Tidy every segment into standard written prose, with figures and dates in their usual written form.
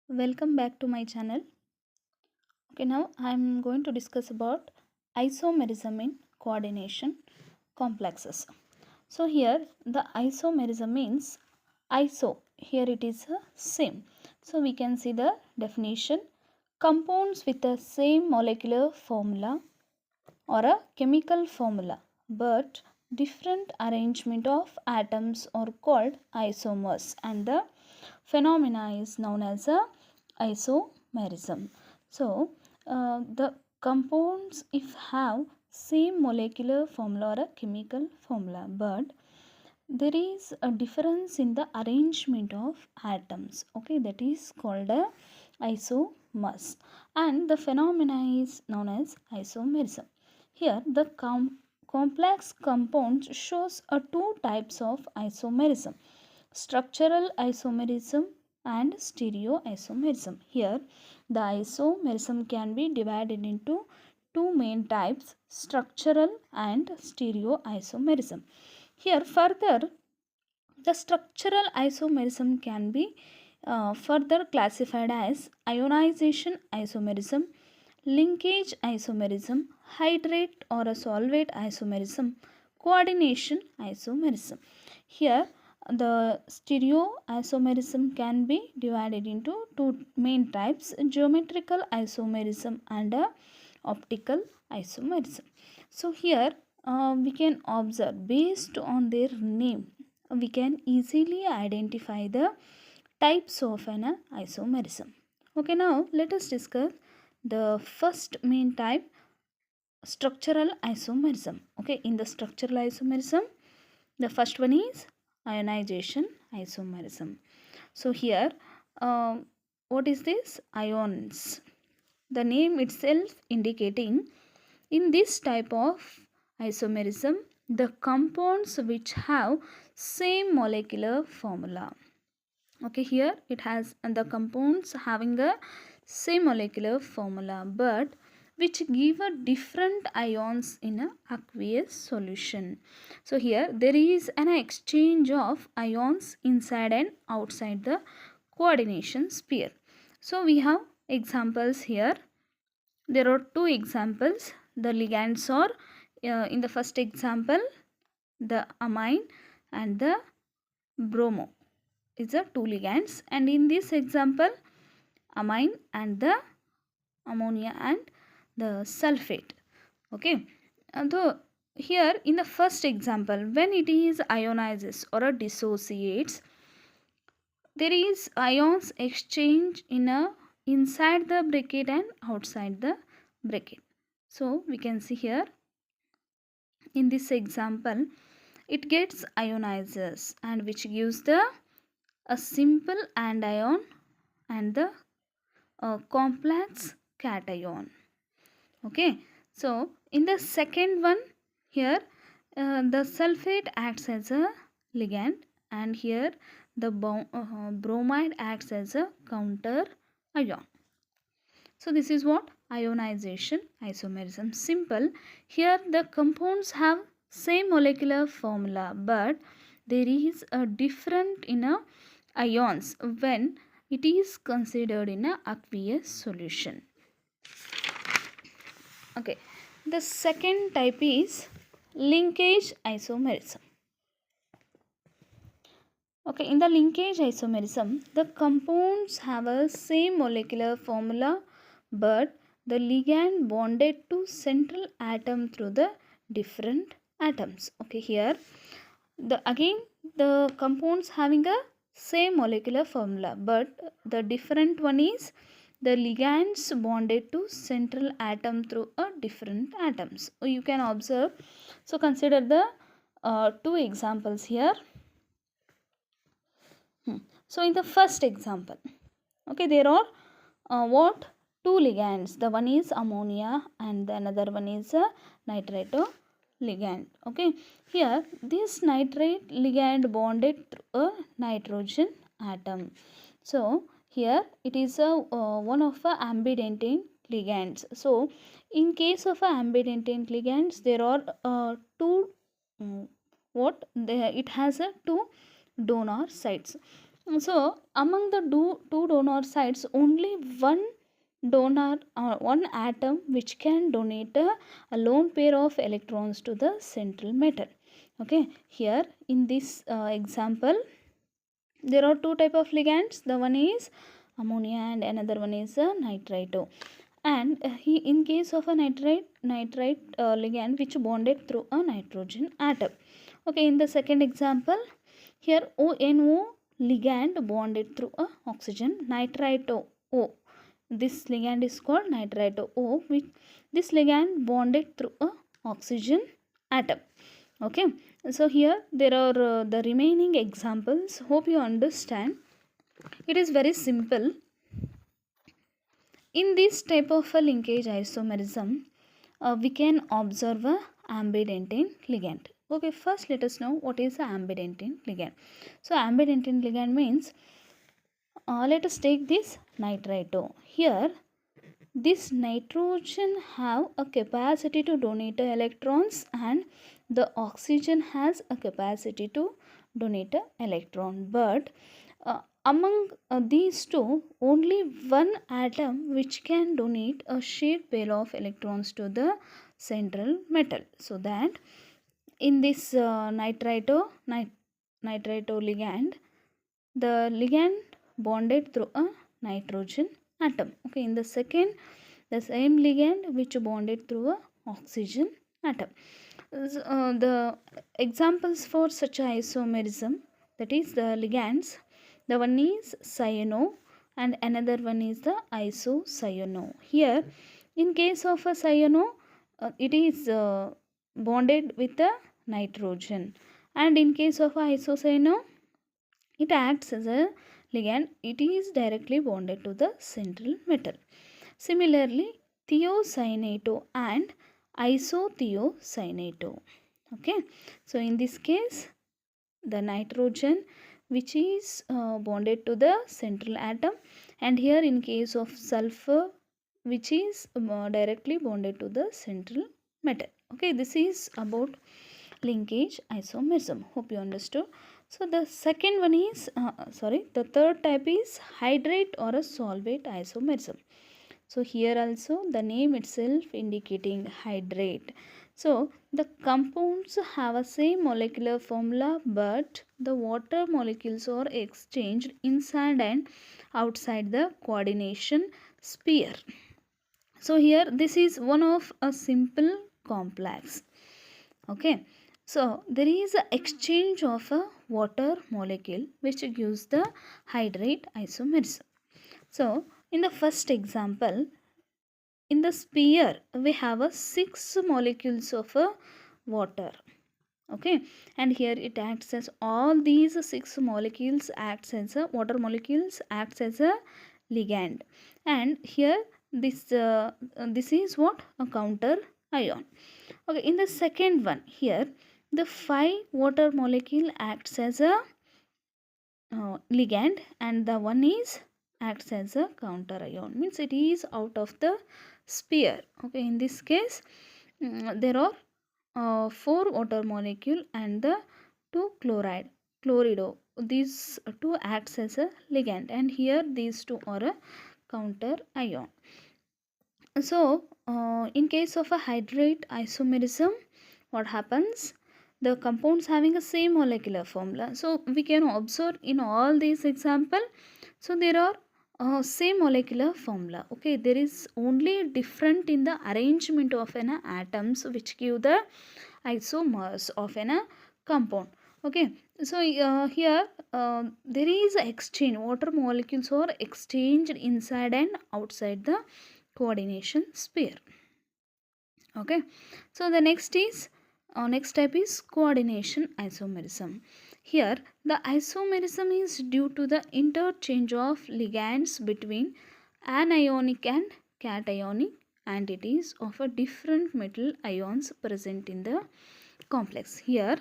Welcome back to my channel. Okay, now I'm going to discuss about isomerism in coordination complexes. So here the isomerism means iso. Here it is a same. So we can see the definition: compounds with the same molecular formula or a chemical formula but different arrangement of atoms are called isomers, and the phenomena is known as a isomerism. So the compounds if have same molecular formula or a chemical formula but there is a difference in the arrangement of atoms, okay, that is called a isomers, and the phenomena is known as isomerism. Here the complex compounds shows two types of isomerism: structural isomerism and stereoisomerism. Here the isomerism can be divided into two main types: structural and stereoisomerism. Here further, the structural isomerism can be further classified as ionization isomerism, linkage isomerism, hydrate or a solvate isomerism, coordination isomerism. Here the stereoisomerism can be divided into two main types: geometrical isomerism and optical isomerism. So here we can observe, based on their name we can easily identify the types of an isomerism. Okay, now let us discuss the first main type, structural isomerism. Okay, in the structural isomerism, the first one is ionization isomerism. So here what is this? Ions, the name itself indicating, in this type of isomerism the compounds which have same molecular formula. Okay, here it has the compounds having a same molecular formula but which give a different ions in a aqueous solution. So here there is an exchange of ions inside and outside the coordination sphere. So we have examples here. There are two examples. The ligands are in the first example the amine and the bromo is the two ligands, and in this example amine and the ammonia and the sulfate. Okay, and so here in the first example, when it is ionizes or dissociates, there is ions exchange in a inside the bracket and outside the bracket. So we can see here in this example it gets ionizes, and which gives the a simple anion and the complex cation. Okay, so in the second one here the sulfate acts as a ligand, and here the bromide acts as a counter ion. So this is what ionization isomerism. Simple. Here the compounds have same molecular formula but there is a different in a ions when it is considered in a aqueous solution. Okay, the second type is linkage isomerism. Okay, in the linkage isomerism the compounds have a same molecular formula but the ligand bonded to central atom through the different atoms. Okay, here the again the compounds having a same molecular formula but the different one is the ligands bonded to central atom through a different atoms. You can observe. So consider the two examples here. So in the first example, okay, there are what two ligands. The one is ammonia and the another one is a nitrate ligand. Okay, here this nitrate ligand bonded through a nitrogen atom. So here it is a one of a ambidextrine ligands. So in case of a ambidextrine ligands there are two what it has a two donor sites. So among the two donor sites, only one donor one atom which can donate a lone pair of electrons to the central metal. Okay, here in this example there are two type of ligands. The one is ammonia and another one is nitrite. And he in case of a nitrite ligand which bonded through a nitrogen atom. Okay, in the second example, here ONO ligand bonded through a oxygen nitrite O. This ligand is called nitrite O, which this ligand bonded through a oxygen atom. Okay, so here there are the remaining examples. Hope you understand. It is very simple. In this type of a linkage isomerism, we can observe a ambidentine ligand. Okay, first let us know what is a ambidentine ligand. So ambidentine ligand means, let us take this nitrito. Here this nitrogen have a capacity to donate electrons and the oxygen has a capacity to donate an electron. But among these two, only one atom which can donate a shared pair of electrons to the central metal. So that in this nitrito ligand, the ligand bonded through a nitrogen atom. Okay, in the second, the same ligand which bonded through a oxygen atom. The examples for such isomerism, that is the ligands, the one is cyano and another one is the isocyano. Here in case of a cyano, it is bonded with the nitrogen, and in case of isocyano it acts as a ligand. It is directly bonded to the central metal. Similarly, thiocyanate and isothiocyanate. Okay, so in this case, the nitrogen which is bonded to the central atom, and here in case of sulfur which is directly bonded to the central metal. Okay, this is about linkage isomerism. Hope you understood. So the second one is the third type is hydrate or a solvate isomerism. So here also the name itself indicating hydrate. So the compounds have a same molecular formula, but the water molecules are exchanged inside and outside the coordination sphere. So here this is one of a simple complex. Okay, so there is a exchange of a water molecule which gives the hydrate isomerism. So in the first example, in the sphere we have a 6 molecules of a water. Okay, and here it acts as all these 6 molecules acts as a water molecules acts as a ligand, and here this is what a counter ion. Okay, in the second one, here the 5 water molecule acts as a ligand, and the one is acts as a counter ion, means it is out of the sphere. Okay, in this case there are 4 water molecule and the 2 chlorido, these two acts as a ligand, and here these two are a counter ion. So in case of a hydrate isomerism, what happens, the compounds having the same molecular formula. So we can observe in all these example, so there are same molecular formula. Okay, there is only different in the arrangement of an atoms which give the isomers of an compound. Okay, so here there is a exchange, water molecules are exchanged inside and outside the coordination sphere. Okay, so the next type is coordination isomerism. Here the isomerism is due to the interchange of ligands between anionic and cationic entities of a different metal ions present in the complex. Here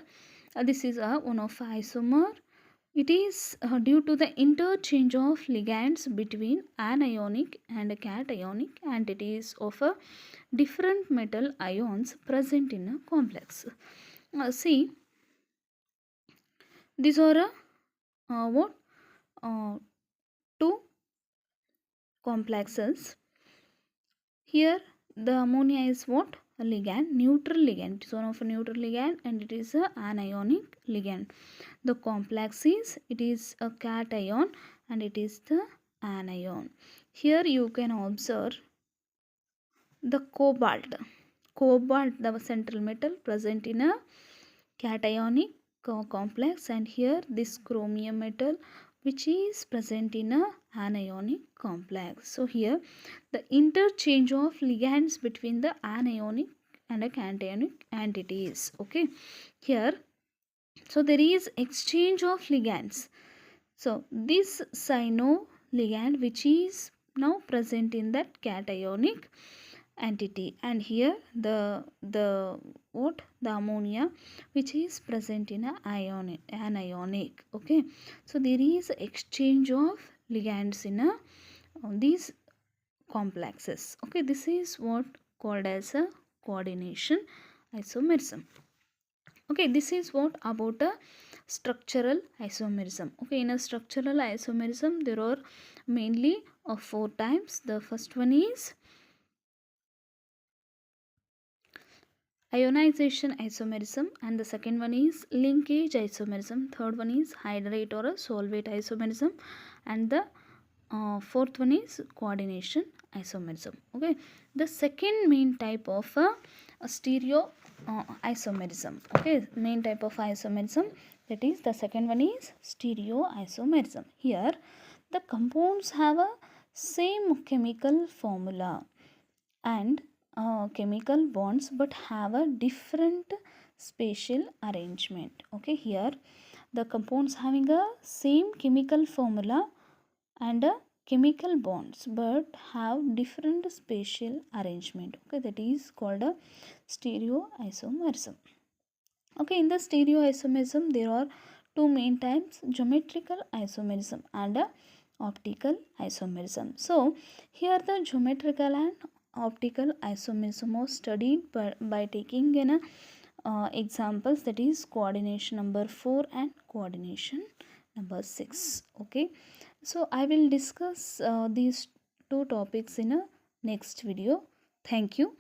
this is one of isomer. It is due to the interchange of ligands between anionic and cationic entities of a different metal ions present in a complex. See, these are what two complexes. Here the ammonia is what? A ligand, neutral ligand. It is one of a neutral ligand and it is a anionic ligand. The complex is, it is a cation and it is the anion. Here you can observe the cobalt. Cobalt, the central metal present in a cationic complex, and here this chromium metal which is present in a anionic complex. So here the interchange of ligands between the anionic and a cationic entities. Okay, here so there is exchange of ligands. So this cyano ligand which is now present in that cationic entity, and here the what, the ammonia which is present in a anionic. Okay, so there is exchange of ligands in a these complexes. Okay, this is what called as a coordination isomerism. Okay, this is what about a structural isomerism. Okay, in a structural isomerism there are mainly four types. The first one is ionization isomerism, and the second one is linkage isomerism, third one is hydrate or a solvate isomerism, and the fourth one is coordination isomerism. Okay, the second main type of a stereo isomerism. Okay, main type of isomerism, that is the second one is stereo isomerism. Here the compounds have a same chemical formula and chemical bonds but have a different spatial arrangement. Okay, here the compounds having a same chemical formula and chemical bonds but have different spatial arrangement. Okay, that is called a stereoisomerism. Okay, in the stereoisomerism there are two main types, geometrical isomerism and optical isomerism. So here the geometrical and optical isomerism was studied by taking in examples, that is coordination number 4 and coordination number 6. Okay, so I will discuss these two topics in a next video. Thank you.